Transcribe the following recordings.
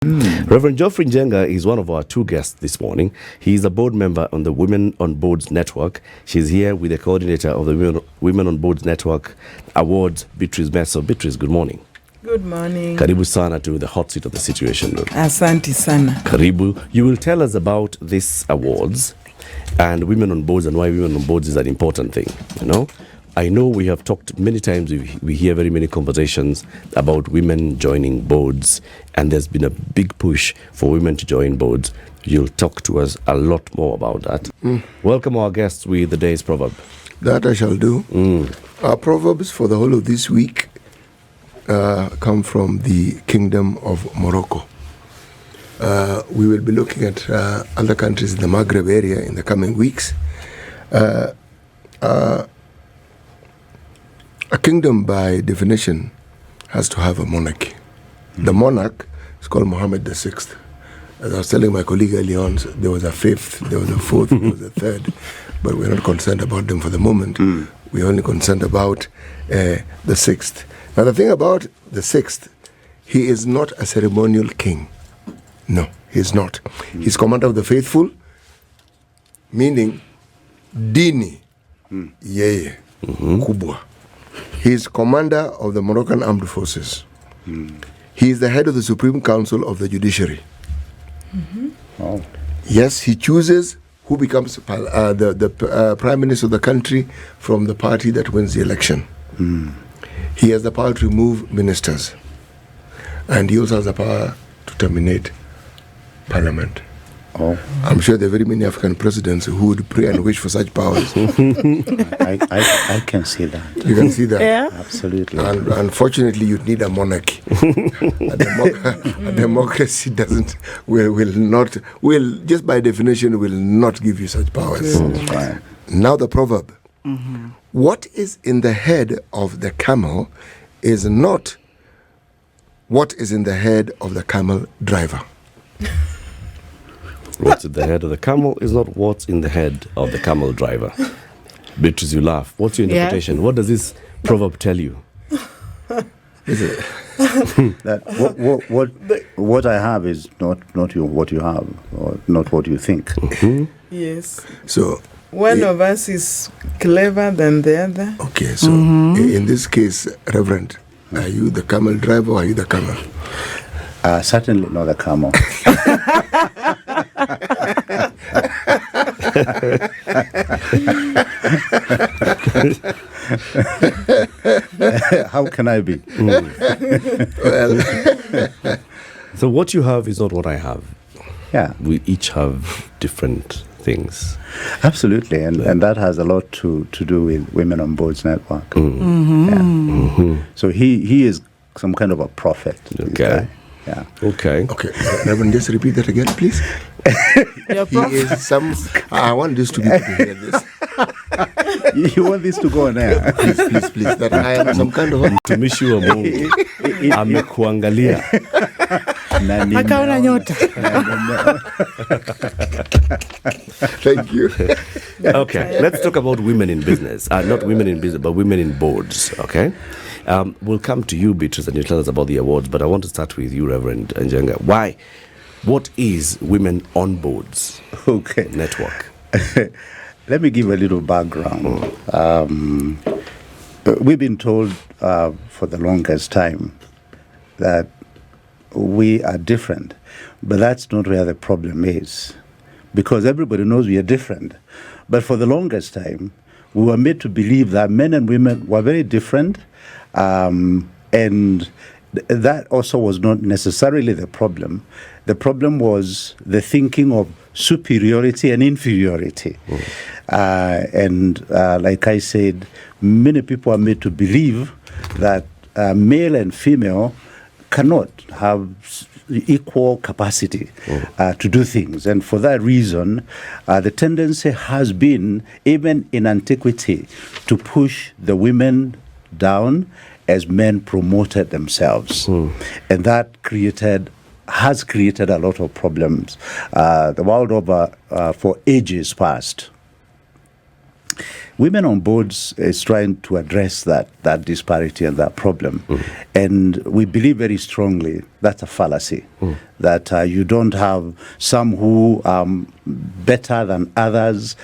Reverend Geoffrey Njenga is one of our two guests this morning. He is a board member on the Women on Boards Network. She's here with the coordinator of the Women on Boards Network Awards, Beatrice Meso. Beatrice, good morning. Good morning. Karibu sana to the hot seat of the situation. Asante sana. Karibu. You will tell us about these awards and Women on Boards and why Women on Boards is an important thing, you know? I know we have talked many times, we hear very many conversations about women joining boards, and there's been a big push for women to join boards. You'll talk to us a lot more about that. Welcome our guests with the day's proverb. That I shall do. Our proverbs for the whole of this week come from the Kingdom of Morocco. We will be looking at other countries in the Maghreb area in the coming weeks. A kingdom, by definition, has to have a monarchy. The monarch is called Mohammed VI. As I was telling my colleague earlier on, there was a fifth, there was a fourth, there was a third, but we're not concerned about them for the moment. We're only concerned about the sixth. Now, the thing about the sixth, he is not a ceremonial king. No, he's not. He's commander of the faithful, meaning dini, yeye, kubwa. He is commander of the Moroccan Armed Forces. He is the head of the Supreme Council of the Judiciary. Wow. Yes, he chooses who becomes the Prime Minister of the country from the party that wins the election. He has the power to remove ministers. And he also has the power to terminate Parliament. Oh. I'm sure there are very many African presidents who would pray and wish for such powers. I can see that. You can see that. Yeah. Absolutely. And unfortunately, you'd need a monarchy. A democracy will just by definition, will not give you such powers. Right. Now the proverb. What is in the head of the camel is not what is in the head of the camel driver. What's in the head of the camel is not what's in the head of the camel driver. Beatrice, you laugh. What's your interpretation? Yeah. What does this proverb tell you? Is it? That what I have is not what you have, or not what you think. Yes. So One of us is clever than the other. okay, so in this case, Reverend, are you the camel driver or are you the camel? Certainly not a camel. How can I be? Well, So what you have is not what I have. Yeah, We each have different things. absolutely, and that has a lot to do with Women on Boards Network. Yeah. So he is some kind of a prophet. this Okay. guy. Yeah. Okay. okay, Reverend, just repeat that again, please. Your He is some. I want this to be to hear this. You want this to go on air? Please. That I am some kind of. Mtumishi wa Mungu amekuangalia. Akaona nyota. Thank you. Okay, let's talk about women in business. Not women in business, but women in boards, okay? We'll come to you, Beatrice, and you'll tell us about the awards, but I want to start with you, Reverend Njenga. What is Women on Boards Okay. Network? Let me give a little background. We've been told for the longest time that we are different, but that's not where the problem is, because everybody knows we are different. But for the longest time, we were made to believe that men and women were very different, and that also was not necessarily the problem. The problem was the thinking of superiority and inferiority. Like I said, many people are made to believe that male and female cannot have equal capacity to do things. And for that reason, the tendency has been, even in antiquity, to push the women down as men promoted themselves. And that has created a lot of problems the world over for ages past. Women on Boards is trying to address that disparity and that problem. And we believe very strongly that's a fallacy, that you don't have some who are better than others.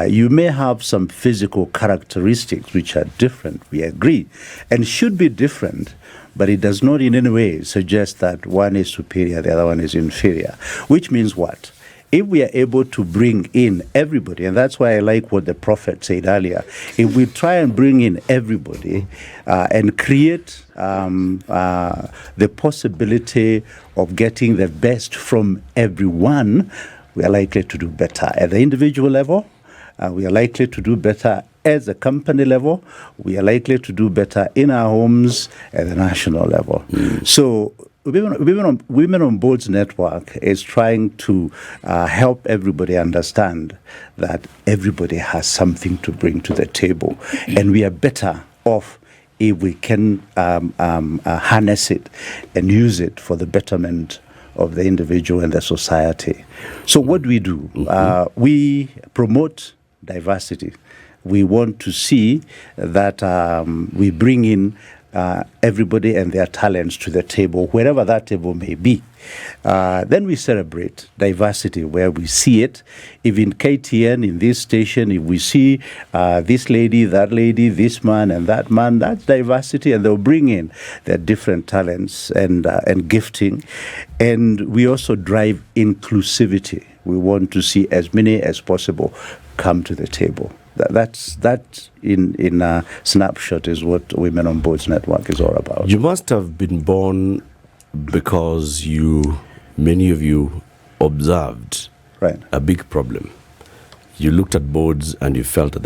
You may have some physical characteristics which are different, we agree, and should be different, but it does not in any way suggest that one is superior, the other one is inferior, which means what? If we are able to bring in everybody, and that's why I like what the prophet said earlier, if we try and bring in everybody and create the possibility of getting the best from everyone, we are likely to do better at the individual level. We are likely to do better as a company level. We are likely to do better in our homes at the national level. So Women on Boards Network is trying to help everybody understand that everybody has something to bring to the table, and we are better off if we can harness it and use it for the betterment of the individual and the society. So what do? We promote diversity. We want to see that we bring in everybody and their talents to the table, wherever that table may be. Then we celebrate diversity where we see it. If in KTN, in this station, if we see this lady, this man, and that man, that's diversity, and they'll bring in their different talents and gifting. And we also drive inclusivity. We want to see as many as possible come to the table. That in a snapshot is what Women on Boards Network is all about. You must have been born because many of you observed a big problem. You looked at boards and you felt that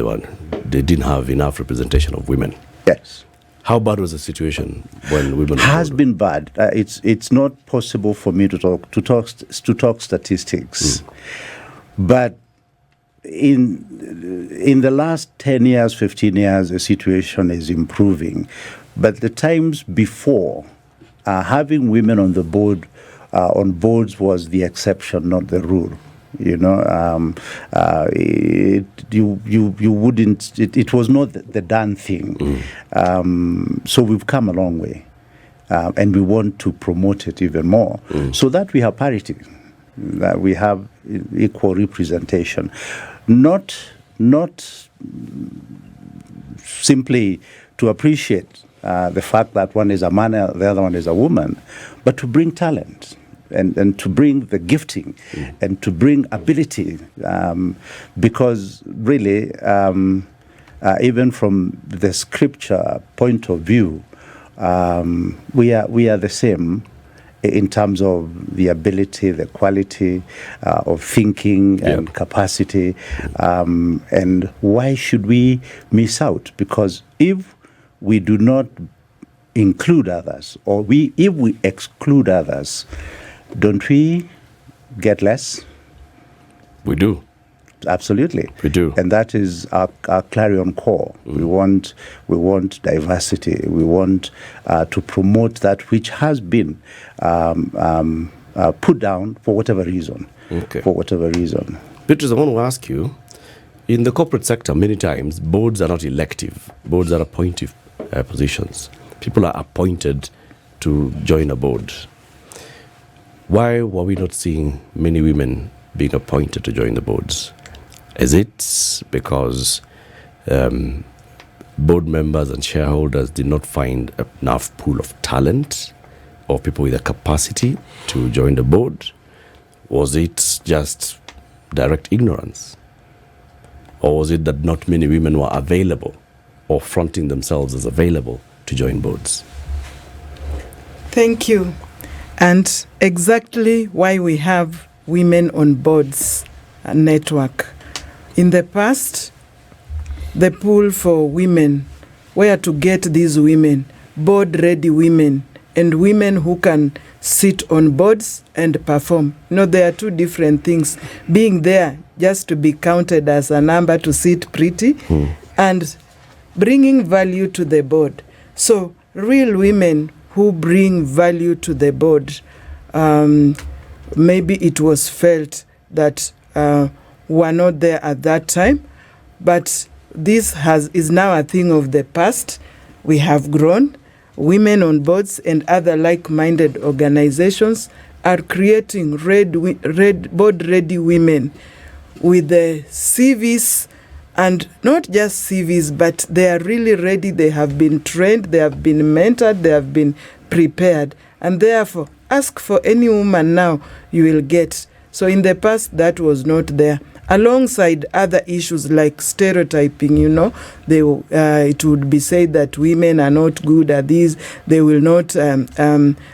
they didn't have enough representation of women. Yes. How bad was the situation when women? Has been bad. It's not possible for me to talk statistics, but in the last 10 years, 15 years, the situation is improving. But the times before, having women on the board, on boards was the exception, not the rule. You know, you wouldn't. It was not the done thing. So we've come a long way, and we want to promote it even more, so that we have parity, that we have equal representation. Not simply to appreciate the fact that one is a man and the other one is a woman, but to bring talent and to bring the gifting and to bring ability, because really, even from the scripture point of view, we are the same in terms of the ability, the quality of thinking and capacity. And why should we miss out? Because if we do not include others, or if we exclude others, don't we get less? We do. Absolutely. We do. And that is our clarion call. We want diversity. We want to promote that which has been put down for whatever reason. Okay. For whatever reason. Beatrice, I want to ask you, in the corporate sector, many times, boards are not elective. Boards are appointive positions. People are appointed to join a board. Why were we not seeing many women being appointed to join the boards? Is it because board members and shareholders did not find enough pool of talent or people with the capacity to join the board? Was it just direct ignorance? Or was it that not many women were available or fronting themselves as available to join boards? Thank you. And exactly why we have Women on Boards Network. In the past, the pool for women, where to get these women, board-ready women, and women who can sit on boards and perform. No, there are two different things. Being there just to be counted as a number to sit pretty, and bringing value to the board. So real women who bring value to the board, maybe it was felt that were not there at that time, but this is now a thing of the past. We have grown. Women on boards and other like-minded organizations are creating board-ready women with the CVs, and not just CVs, but they are really ready. They have been trained, they have been mentored, they have been prepared, and therefore ask for any woman now, you will get. So in the past, that was not there. Alongside other issues like stereotyping, it would be said that women are not good at this, they will not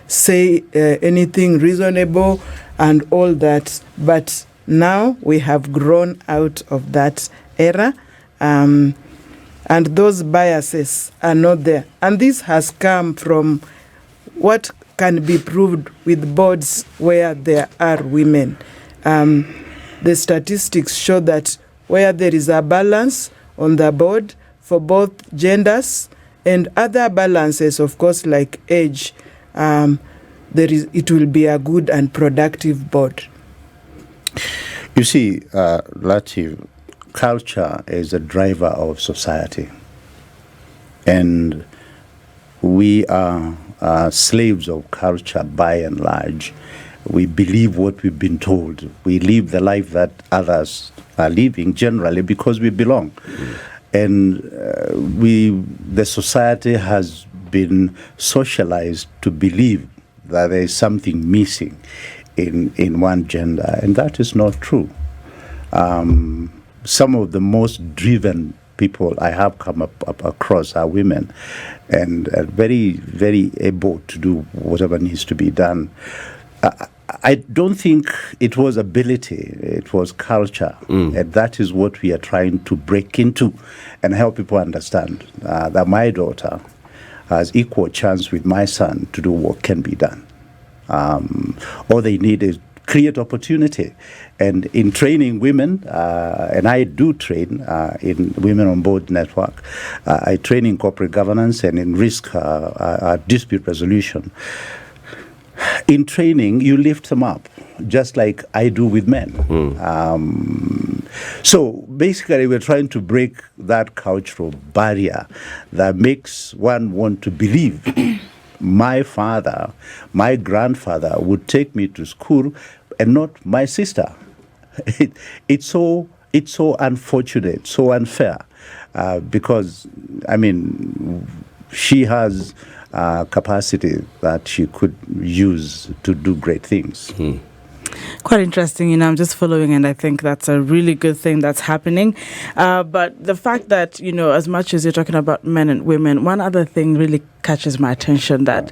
say anything reasonable and all that. But now we have grown out of that era, and those biases are not there. And this has come from what can be proved with boards where there are women. The statistics show that where there is a balance on the board for both genders and other balances, of course, like age, it will be a good and productive board. You see, Latiff, culture is a driver of society. And we are slaves of culture by and large. We believe what we've been told. We live the life that others are living generally because we belong. And the society has been socialized to believe that there is something missing in one gender, and that is not true. Some of the most driven people I have come up across are women, and are very, very able to do whatever needs to be done. I don't think it was ability, it was culture. And that is what we are trying to break into and help people understand that my daughter has equal chance with my son to do what can be done. All they need is create opportunity. And in training women, and I do train in Women on Board Network, I train in corporate governance and in risk dispute resolution. In training, you lift them up, just like I do with men. So basically, we're trying to break that cultural barrier that makes one want to believe my father, my grandfather would take me to school and not my sister. It's so unfortunate, so unfair, because, I mean, she has capacity that she could use to do great things. Quite interesting, I'm just following, and I think that's a really good thing that's happening. But the fact that, as much as you're talking about men and women, one other thing really catches my attention, that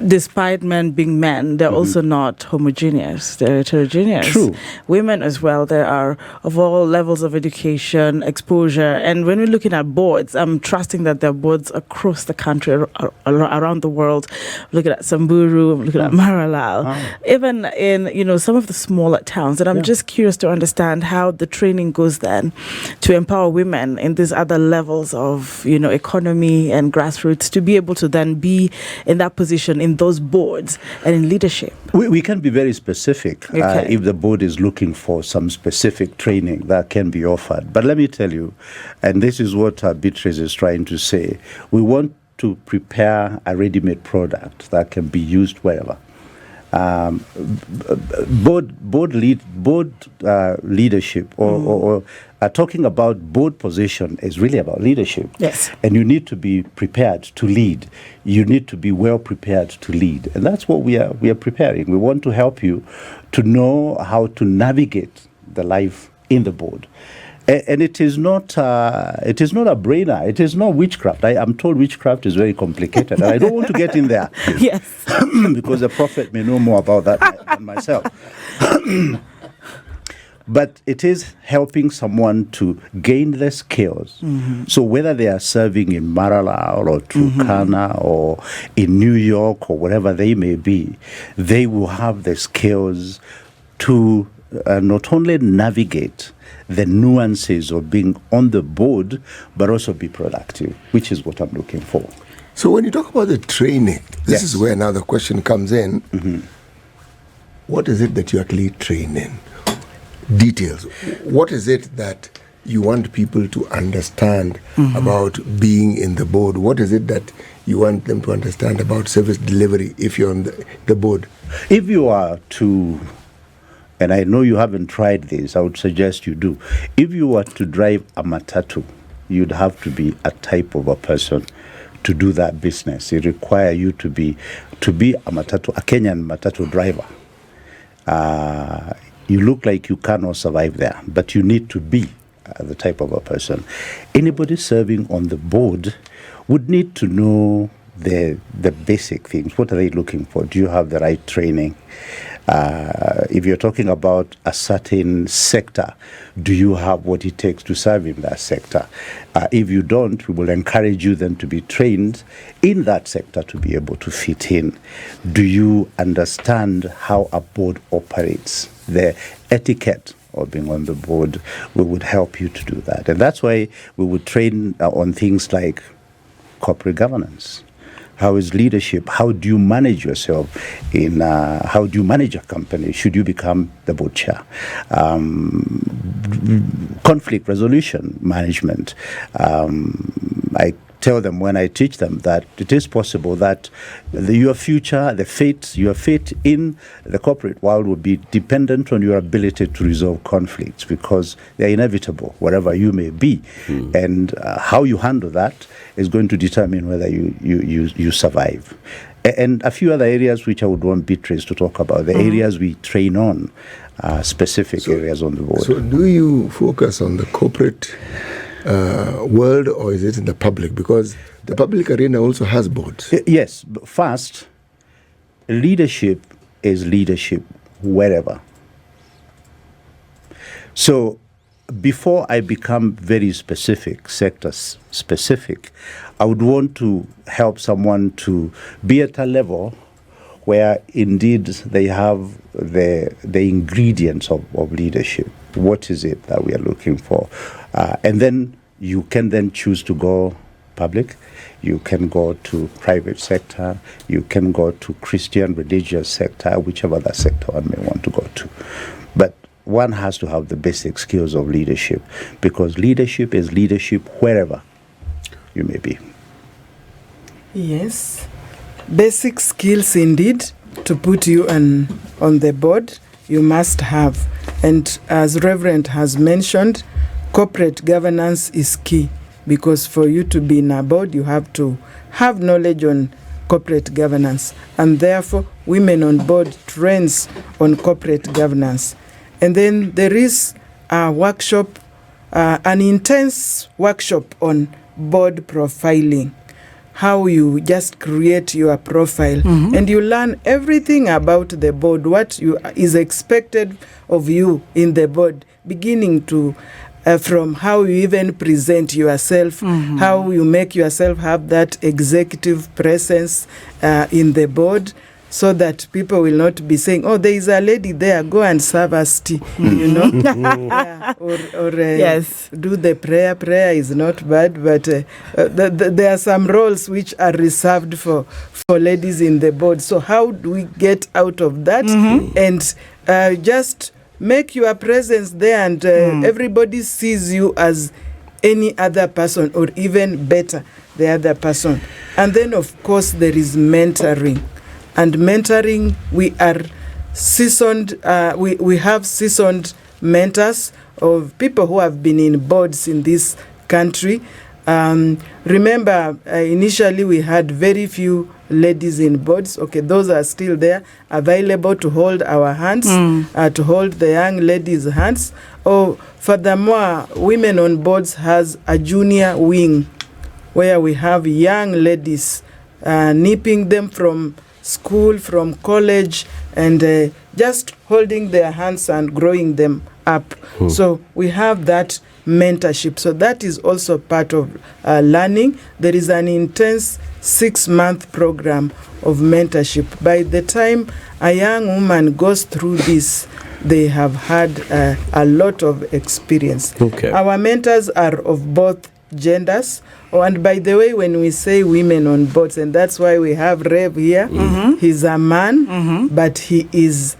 despite men being men, they're also not homogeneous. They're heterogeneous. True. Women as well, there are of all levels of education, exposure. And when we're looking at boards, I'm trusting that there are boards across the country, around the world. Looking at Samburu, looking at Maralal, even in, some of the smaller towns. And I'm just curious to understand how the training goes then to empower women in these other levels of, economy and grassroots to be able to then be in that position in those boards and in leadership. We can be very specific if the board is looking for some specific training that can be offered. But let me tell you, and this is what Beatrice is trying to say, we want to prepare a ready-made product that can be used wherever. Board leadership or talking about board position is really about leadership. Yes. And you need to be prepared to lead. You need to be well prepared to lead. And that's what we are preparing. We want to help you to know how to navigate the life in the board. And it is not a brainer. It is not witchcraft. I'm told witchcraft is very complicated, and I don't want to get in there. Yes. Because the prophet may know more about that than myself. But it is helping someone to gain the skills. So whether they are serving in Maralal or Turkana or in New York or wherever they may be, they will have the skills to not only navigate the nuances of being on the board, but also be productive, which is what I'm looking for. So when you talk about the training, this is where now the question comes in. What is it that you actually train in? Details. What is it that you want people to understand about being in the board? What is it that you want them to understand about service delivery if you're on the board? If you are to, and I know you haven't tried this, I would suggest you do. If you were to drive a matatu, you'd have to be a type of a person to do that business. It requires you to be a matatu, a Kenyan matatu driver. You look like you cannot survive there, but you need to be the type of a person. Anybody serving on the board would need to know the basic things. What are they looking for? Do you have the right training? If you're talking about a certain sector, do you have what it takes to serve in that sector? If you don't, we will encourage you then to be trained in that sector to be able to fit in. Do you understand how a board operates? The etiquette of being on the board, we would help you to do that. And that's why we would train on things like corporate governance. How is leadership? How do you manage yourself? How do you manage a company? Should you become the board chair? Conflict resolution management. I tell them when I teach them that it is possible that your future, your fate in the corporate world will be dependent on your ability to resolve conflicts, because they're inevitable wherever you may be. And how you handle that is going to determine whether you survive. And a few other areas which I would want Beatrice to talk about, the areas we train on, specific areas on the board. So do you focus on the corporate world, or is it in the public? Because the public arena also has boards. Yes. First, leadership is leadership wherever. So before I become very specific, sector specific, I would want to help someone to be at a level where indeed they have the ingredients of leadership. What is it that we are looking for? And then you can then choose to go public, you can go to private sector, you can go to Christian religious sector, whichever other sector one may want to go to. But one has to have the basic skills of leadership, because leadership is leadership wherever you may be. Yes, basic skills indeed to put you on the board you must have. And as Reverend has mentioned, corporate governance is key, because for you to be in a board, you have to have knowledge on corporate governance. And therefore, Women on Board trains on corporate governance. And then there is a workshop, an intense workshop on board profiling. How you just create your profile, and you learn everything about the board, what is expected of you in the board, beginning to from how you even present yourself, how you make yourself have that executive presence in the board, so that people will not be saying, oh, there is a lady there, go and serve us tea, you know. Or yes, do the prayer. Prayer is not bad, but there are some roles which are reserved for ladies in the board. So how do we get out of that and just make your presence there, and everybody sees you as any other person, or even better, the other person. And then, of course, there is mentoring. And mentoring, we are seasoned, we have seasoned mentors of people who have been in boards in this country. Remember, initially we had very few ladies in boards. Okay, those are still there, available to hold our hands, to hold the young ladies' hands. Oh, furthermore, Women on Boards has a junior wing where we have young ladies, nipping them from school, from college, and just holding their hands and growing them up. So we have that mentorship. So that is also part of learning. There is an intense 6-month program of mentorship. By the time a young woman goes through this, they have had a lot of experience. Okay. Our mentors are of both genders. Oh, and by the way, when we say women on boards, and that's why we have Rev here, he's a man, but he is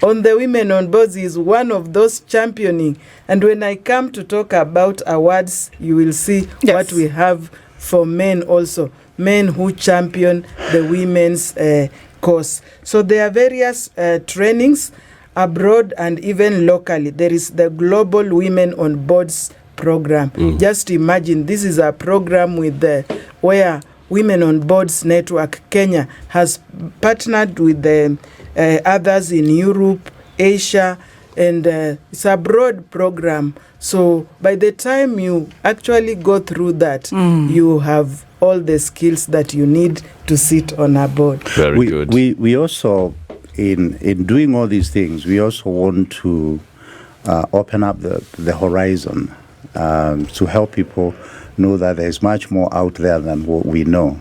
on the women on boards is one of those championing. And when I come to talk about awards, you will see what we have for men also. Men who champion the women's cause. So there are various trainings abroad and even locally. There is the Global Women on Boards program. Just imagine, this is a program with where Women on Boards Network Kenya has partnered with the others in Europe, Asia, and it's a broad program. So by the time you actually go through that, you have all the skills that you need to sit on a board. Very good. We also, in doing all these things, we also want to open up the horizon to help people know that there's much more out there than what we know.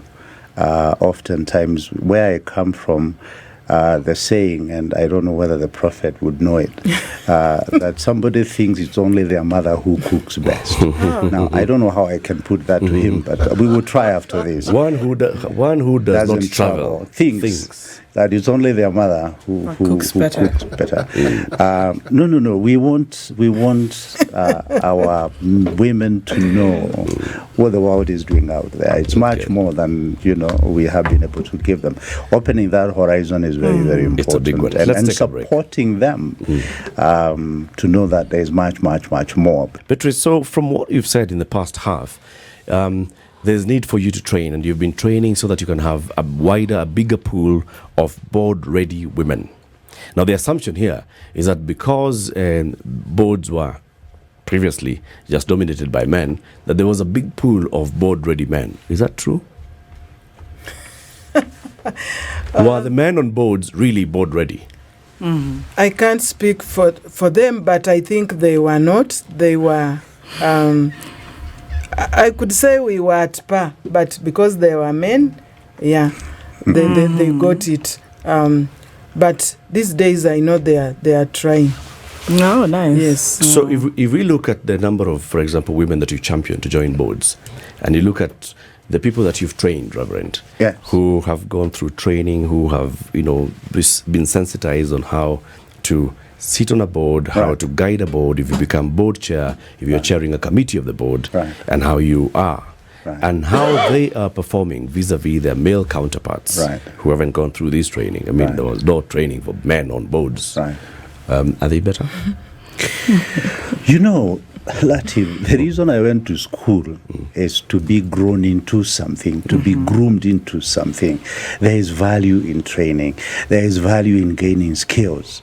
Oftentimes, where I come from, the saying, and I don't know whether the prophet would know it, that somebody thinks it's only their mother who cooks best. Now, I don't know how I can put that to him, but we will try after this. One who does not travel thinks that it's only their mother who cooks better. No. We want our women to know what the world is doing out there. It's much more than we have been able to give them. Opening that horizon is very, very important. It's a big one. And supporting them to know that there is much, much, much more. Beatrice, so from what you've said in the past half, there's need for you to train, and you've been training so that you can have a bigger pool of board-ready women. Now, the assumption here is that because boards were previously just dominated by men, that there was a big pool of board-ready men. Is that true? Were the men on boards really board-ready? I can't speak for them, but I think they were not. They were... I could say we were at par, but because they were men, they got it. But these days, I know they are trying. No, nice. Yes. So if we look at the number of, for example, women that you champion to join boards, and you look at the people that you've trained, Reverend, who have gone through training, who have been sensitized on how to sit on a board, how to guide a board, if you become board chair, if you're chairing a committee of the board, and how you are, and how they are performing vis-a-vis their male counterparts who haven't gone through this training. I mean, there was no training for men on boards. Are they better? Latiff, the reason I went to school is to be grown into something, to be groomed into something. There is value in training. There is value in gaining skills.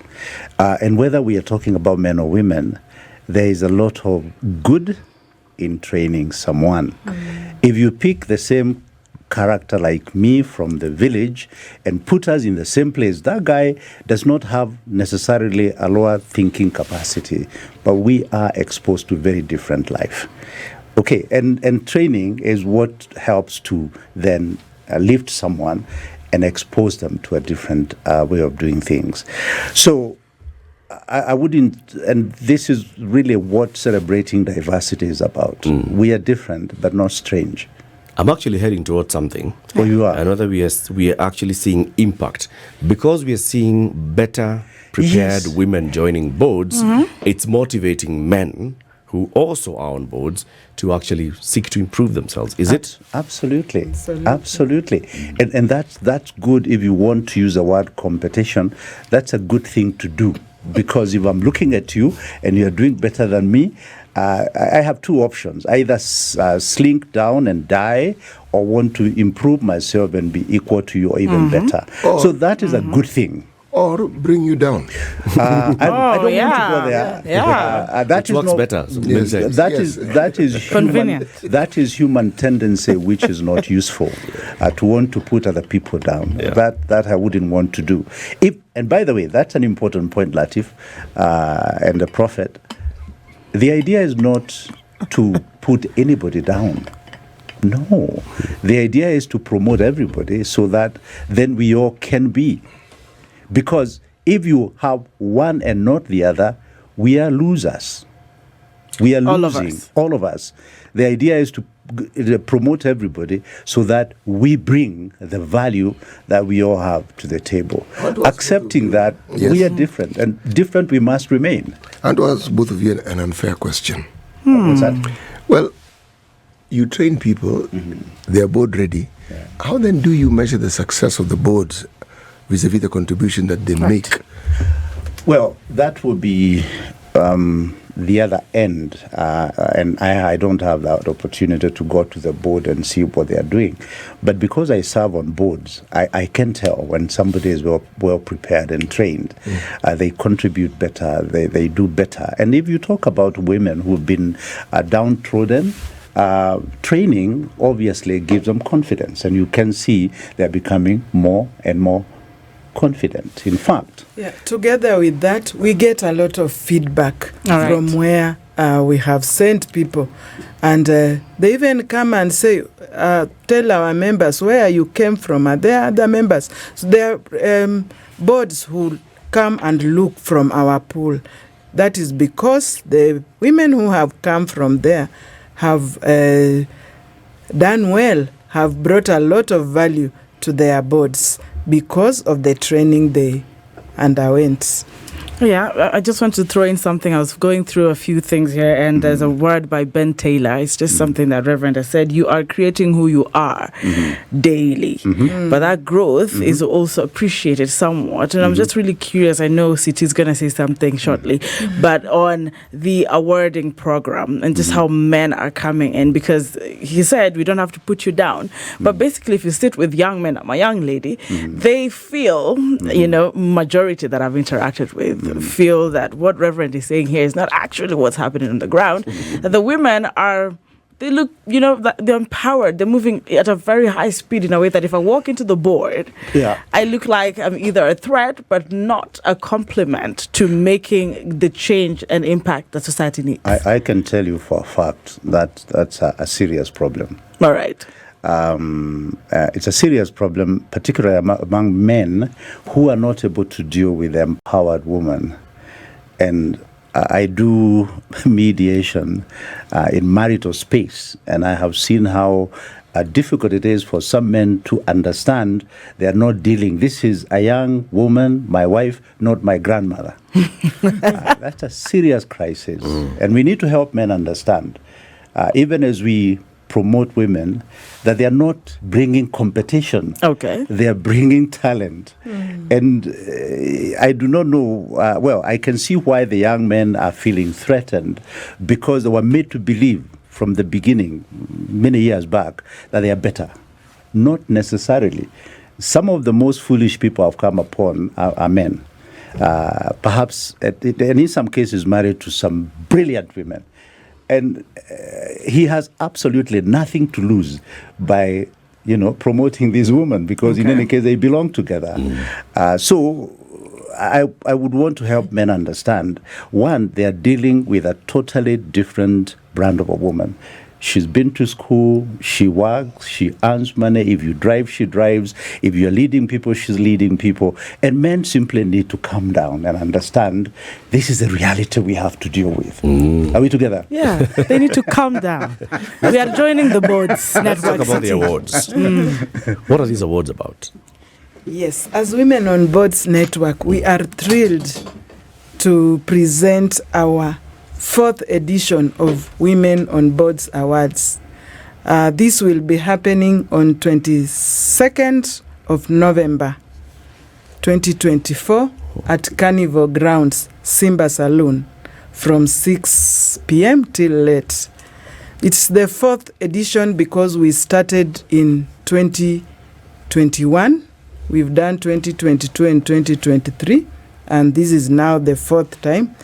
And whether we are talking about men or women, there is a lot of good in training someone. If you pick the same character like me from the village and put us in the same place, that guy does not have necessarily a lower thinking capacity, but we are exposed to very different life. Okay, and training is what helps to then lift someone and expose them to a different way of doing things. So I wouldn't, and this is really what celebrating diversity is about. We are different, but not strange. I'm actually heading towards something. Oh, you are? I know that we are actually seeing impact. Because we are seeing better prepared women joining boards, it's motivating men who also are on boards to actually seek to improve themselves. Is it? Absolutely. And that's good. If you want to use the word competition, that's a good thing to do. Because if I'm looking at you and you're doing better than me, I have two options: either slink down and die, or want to improve myself and be equal to you or even better. So that is a good thing. Or bring you down. I don't want to go there. That works better. So that is convenient. That is human tendency, which is not useful. To want to put other people down. That I wouldn't want to do. And by the way, that's an important point, Latiff, and the prophet. The idea is not to put anybody down. No. The idea is to promote everybody so that then we all can be. Because if you have one and not the other, we are losers. We are losing. All of us. The idea is to promote everybody so that we bring the value that we all have to the table. Accepting that we are different, and different we must remain. And to ask both of you an unfair question. What's that? Well, you train people, they are board ready. Yeah. How then do you measure the success of the boards vis-a-vis the contribution that they make? Well, that would be the other end, and I don't have that opportunity to go to the board and see what they are doing. But because I serve on boards, I can tell when somebody is well prepared and trained. They contribute better, they do better. And if you talk about women who've been downtrodden, training obviously gives them confidence, and you can see they're becoming more and more confident. In fact, together with that, we get a lot of feedback from where we have sent people, and they even come and say, tell our members where you came from. Are there other members? So there are boards who come and look from our pool. That is because the women who have come from there have done well, have brought a lot of value to their boards because of the training they underwent. Yeah, I just want to throw in something. I was going through a few things here, and there's a word by Ben Taylor. It's just something that Reverend has said. You are creating who you are daily. But that growth is also appreciated somewhat. And I'm just really curious. I know Siti's going to say something shortly, but on the awarding program and just how men are coming in, because he said we don't have to put you down. But basically, if you sit with young men, I'm a young lady, they feel, majority that I've interacted with, feel that what Reverend is saying here is not actually what's happening on the ground. That the women they look, they're empowered. They're moving at a very high speed in a way that if I walk into the board, I look like I'm either a threat but not a complement to making the change and impact that society needs. I can tell you for a fact that that's a serious problem. All right. It's a serious problem, particularly among men who are not able to deal with empowered women. And I do mediation in marital space, and I have seen how difficult it is for some men to understand they are not dealing. This is a young woman, my wife, not my grandmother. That's a serious crisis, and we need to help men understand, even as we promote women, that they are not bringing competition. Okay. They are bringing talent. And I do not know, I can see why the young men are feeling threatened, because they were made to believe from the beginning, many years back, that they are better. Not necessarily. Some of the most foolish people I've come upon are men. Perhaps, and in some cases, married to some brilliant women. And he has absolutely nothing to lose by, promoting these women, because in any case, they belong together. So I would want to help men understand, one, they are dealing with a totally different brand of a woman. She's been to school, she works, she earns money. If you drive, she drives. If you're leading people, she's leading people. And men simply need to calm down and understand this is the reality we have to deal with. Are we together? Yeah, they need to calm down. We are joining the boards. Let's talk about the awards. What are these awards about? Yes, as Women on Boards Network, we are thrilled to present our 4th edition of Women on Boards Awards. This will be happening on 22nd of November 2024 at Carnival Grounds, Simba Saloon, from 6 p.m. till late. It's the 4th edition because we started in 2021. We've done 2022 and 2023, and this is now the 4th time.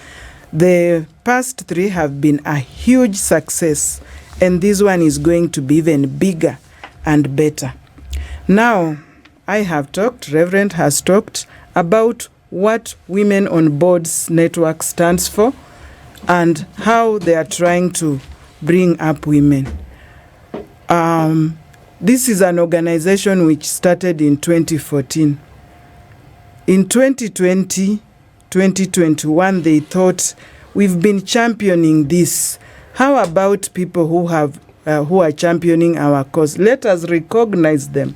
The past 3 have been a huge success, and this one is going to be even bigger and better. Now, I have talked, Reverend has talked about what Women on Boards Network stands for and how they are trying to bring up women. This is an organization which started in 2014. In 2020, 2021, they thought, we've been championing this. How about people who have who are championing our cause. Let us recognize them.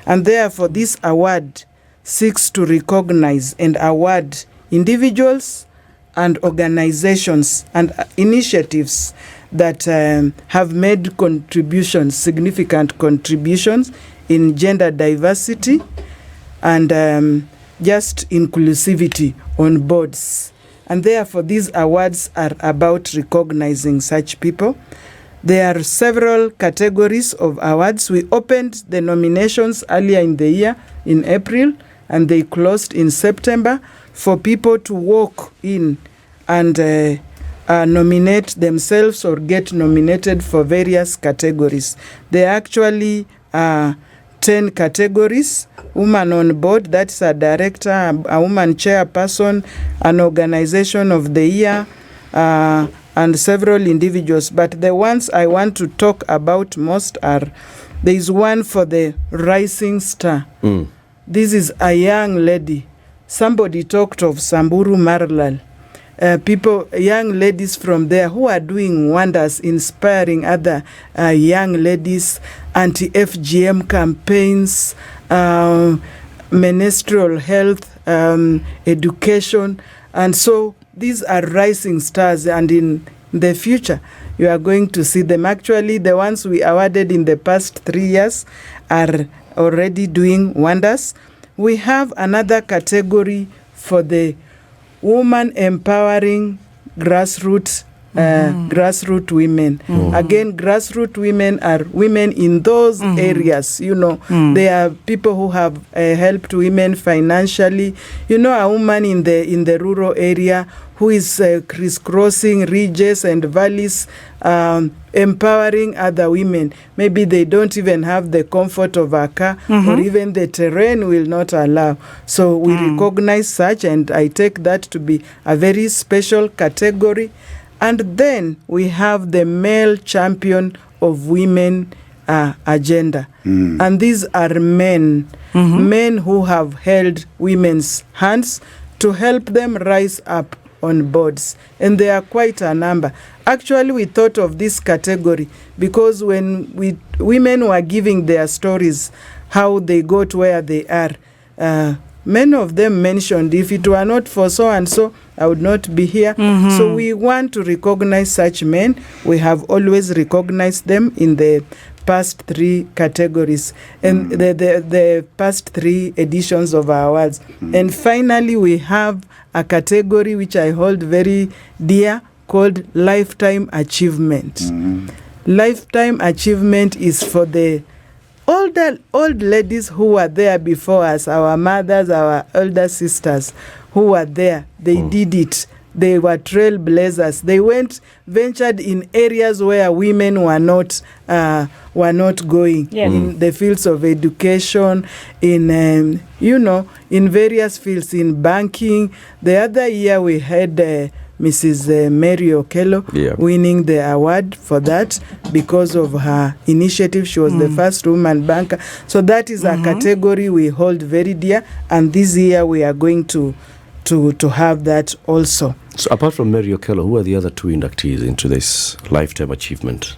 And therefore, this award seeks to recognize and award individuals and organizations and initiatives that have made contributions, significant contributions in gender diversity and just inclusivity on boards. And therefore, these awards are about recognizing such people. There are several categories of awards. We opened the nominations earlier in the year, in April, and they closed in September for people to walk in and nominate themselves or get nominated for various categories. There actually are 10 categories. Woman on board, that's a director, a woman chairperson, an organization of the year, and several individuals. But the ones I want to talk about most are, there is one for the rising star. This is a young lady. Somebody talked of Samburu Marlal. People, young ladies from there who are doing wonders, inspiring other young ladies, anti-FGM campaigns, menstrual health, education. And so these are rising stars, and in the future, you are going to see them. Actually, the ones we awarded in the past 3 years are already doing wonders. We have another category for the woman empowering grassroots women. Again, grassroots women are women in those areas. You know, they are people who have helped women financially. You know, a woman in the rural area who is crisscrossing ridges and valleys, empowering other women. Maybe they don't even have the comfort of a car, or even the terrain will not allow. So we recognize such, and I take that to be a very special category. And then we have the male champion of women agenda. And these are men, men who have held women's hands to help them rise up on boards. And there are quite a number. Actually, we thought of this category because when women were giving their stories, how they got where they are, many of them mentioned, if it were not for so and so, I would not be here. So we want to recognize such men. We have always recognized them in the past 3 categories and the past 3 editions of our awards. And finally, we have a category which I hold very dear called Lifetime Achievement. Lifetime Achievement is for the old ladies who were there before us, our mothers, our elder sisters who were there. They did it. They were trailblazers. They ventured in areas where women were not going, in the fields of education, in in various fields, in banking. The other year we had Mrs. Mary Okoh winning the award for that because of her initiative. She was the first woman banker. So that is a category we hold very dear, and this year we are going to have that also. So apart from Mary Okoh, who are the other 2 inductees into this Lifetime Achievement?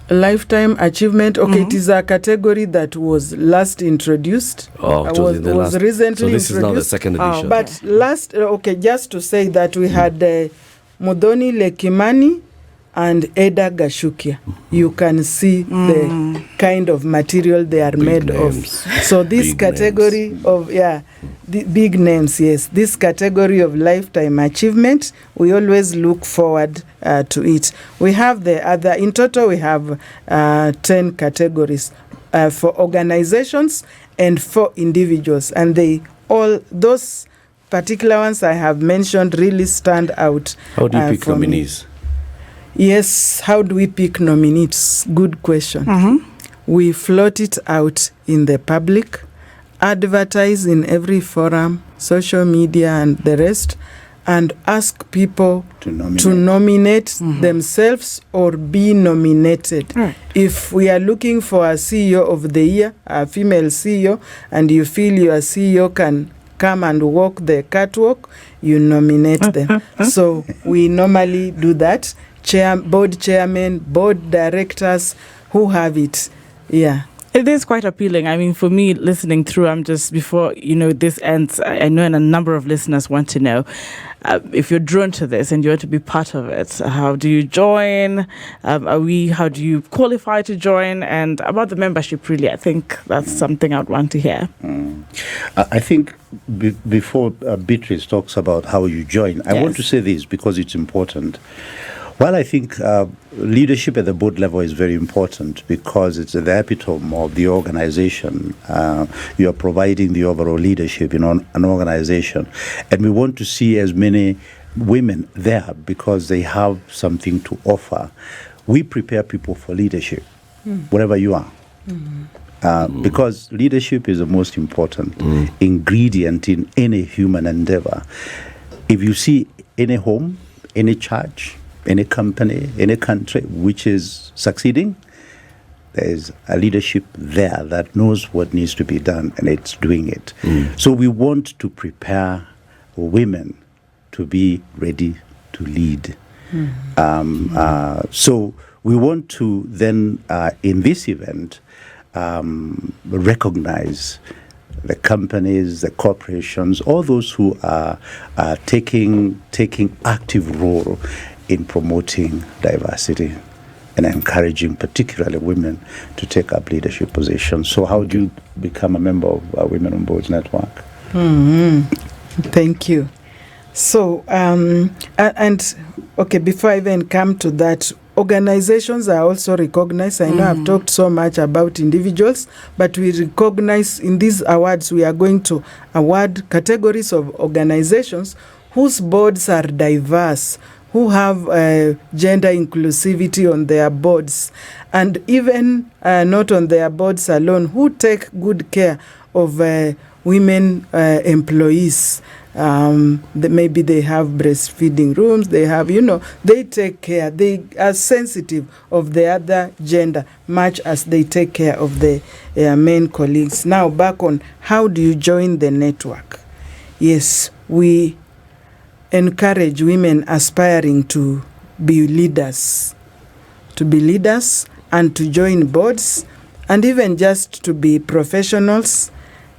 Lifetime Achievement, it is a category that was last introduced. Was recently so this introduced. Is now the second edition. But just to say that we had Mudhoni Lekimani and Edda Gashukia. You can see the kind of material they are made of. So this category of, the big names, yes. This category of Lifetime Achievement, we always look forward to it. We have the other, in total we have 10 categories for organizations and for individuals. And those particular ones I have mentioned really stand out. How do you pick nominees? Yes, how do we pick nominees? Good question. We float it out in the public, advertise in every forum, social media and the rest, and ask people to nominate themselves or be nominated. If we are looking for a CEO of the year, a female CEO, and you feel your CEO can come and walk the catwalk, you nominate them. So we normally do that. Board chairmen, board directors, who have it. Yeah. It is quite appealing. I mean, for me, listening through, I'm just, before, this ends, I know, and a number of listeners want to know, if you're drawn to this and you want to be part of it, how do you join? How do you qualify to join? And about the membership, really, I think that's something I'd want to hear. I think before Beatrice talks about how you join, I want to say this because it's important. Well, I think leadership at the board level is very important because it's the epitome of the organization. You are providing the overall leadership in an organization. And we want to see as many women there because they have something to offer. We prepare people for leadership, wherever you are. Because leadership is the most important ingredient in any human endeavor. If you see any home, any church, any company, any country which is succeeding, there is a leadership there that knows what needs to be done and it's doing it. So we want to prepare women to be ready to lead. So we want to then, in this event, recognize the companies, the corporations, all those who are taking active role in promoting diversity and encouraging particularly women to take up leadership positions. So how do you become a member of Women on Boards Network? Thank you. So, before I even come to that, organizations are also recognized. I know I've talked so much about individuals, but we recognize in these awards, we are going to award categories of organizations whose boards are diverse, who have gender inclusivity on their boards, and even not on their boards alone, who take good care of women employees. Maybe they have breastfeeding rooms, they have, they take care, they are sensitive of the other gender, much as they take care of the men colleagues. Now, back on how do you join the network? Yes, we encourage women aspiring to be leaders and to join boards, and even just to be professionals,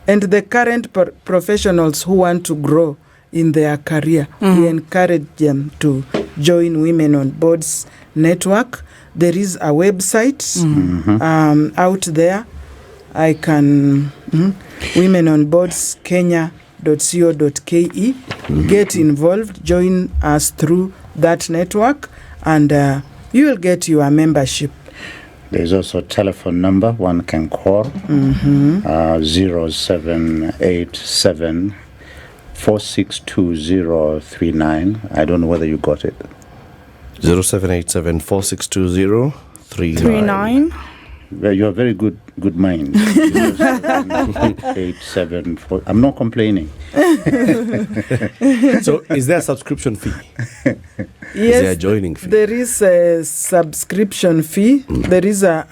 and the current professionals who want to grow in their career. We encourage them to join Women on Boards Network. There is a website out there. I can Women on Boards Kenya.co.ke. Get involved, join us through that network, and you will get your membership. There's also a telephone number one can call, 0787 462039. I don't know whether you got it. 0787 462039. Well, you have very good mind. 0787. I'm not complaining. So, is there a subscription fee? Yes, is there a joining fee? There is a subscription fee. There is a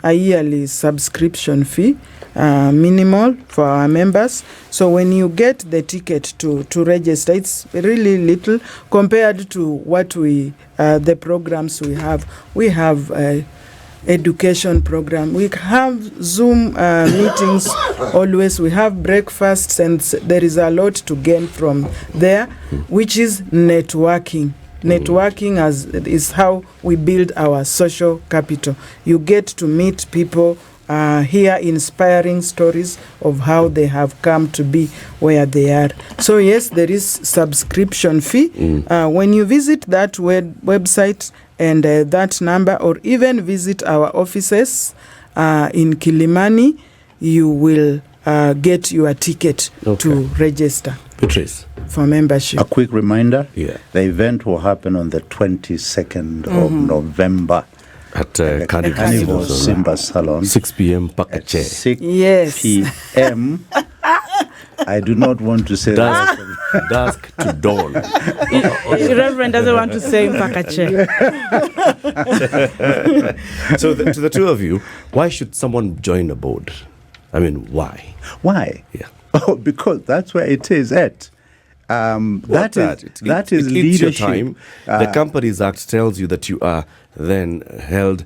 yearly subscription fee, minimal for our members. So when you get the ticket to register, it's really little compared to what the programs we have. We have education program. We have Zoom meetings always. We have breakfasts, and there is a lot to gain from there, which is networking. Networking is how we build our social capital. You get to meet people, hear inspiring stories of how they have come to be where they are. So yes, there is subscription fee. When you visit that website and that number, or even visit our offices in Kilimani, you will get your ticket to register. Beatrice, for membership. A quick reminder, Yeah. the event will happen on the 22nd of November at Carnival Simba Salon. 6 p.m. At Pakache. 6 Yes. p.m. I do not want to say that. Dusk to dawn. Reverend doesn't want to say Pakache. So to the two of you, why should someone join a board? I mean, why? Why? Yeah. Oh, because that's where it is at. That is it eats your leadership. time. The Companies Act tells you that you are then held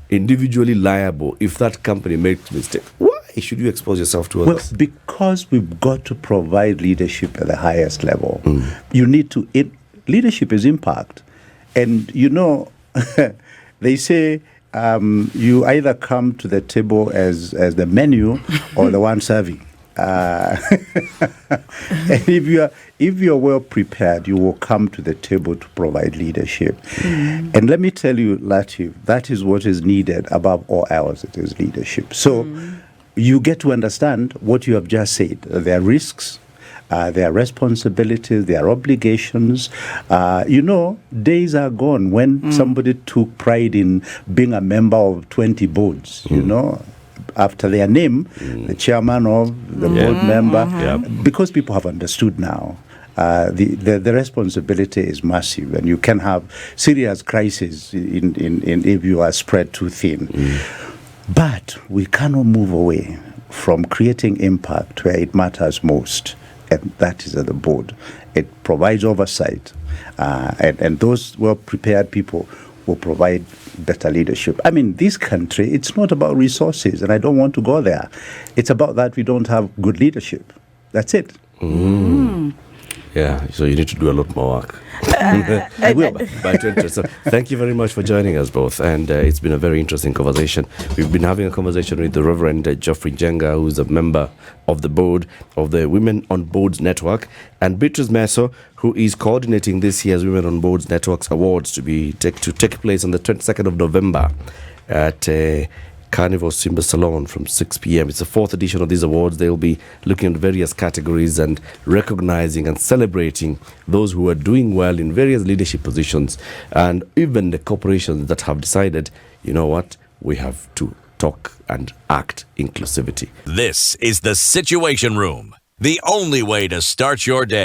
individually liable if that company makes mistakes? Why should you expose yourself to others? Well, because we've got to provide leadership at the highest level. You need to, leadership is impact. And they say you either come to the table as the menu or the one serving. And if you're well prepared, you will come to the table to provide leadership. And let me tell you, Latiff, that is what is needed above all else. It is leadership. So you get to understand what you have just said. There are risks, there are responsibilities, there are obligations. Days are gone when somebody took pride in being a member of 20 boards, after their name, the chairman of the board member, because people have understood now. The responsibility is massive, and you can have serious crises if you are spread too thin. But we cannot move away from creating impact where it matters most, and that is at the board. It provides oversight, and those well-prepared people will provide better leadership. I mean, this country, it's not about resources, and I don't want to go there. It's about that we don't have good leadership. That's it. Yeah, so you need to do a lot more work. I will. So thank you very much for joining us both, and it's been a very interesting conversation. We've been having a conversation with the Reverend Geoffrey Njenga, who's a member of the board of the Women on Boards Network, and Beatrice Meso, who is coordinating this year's Women on Boards Networks Awards to take place on the 22nd of November at Carnival Simba Salon from 6 p.m. It's the fourth edition of these awards. They'll be looking at various categories and recognizing and celebrating those who are doing well in various leadership positions, and even the corporations that have decided, you know what, we have to talk and act inclusivity. This is the Situation Room, the only way to start your day.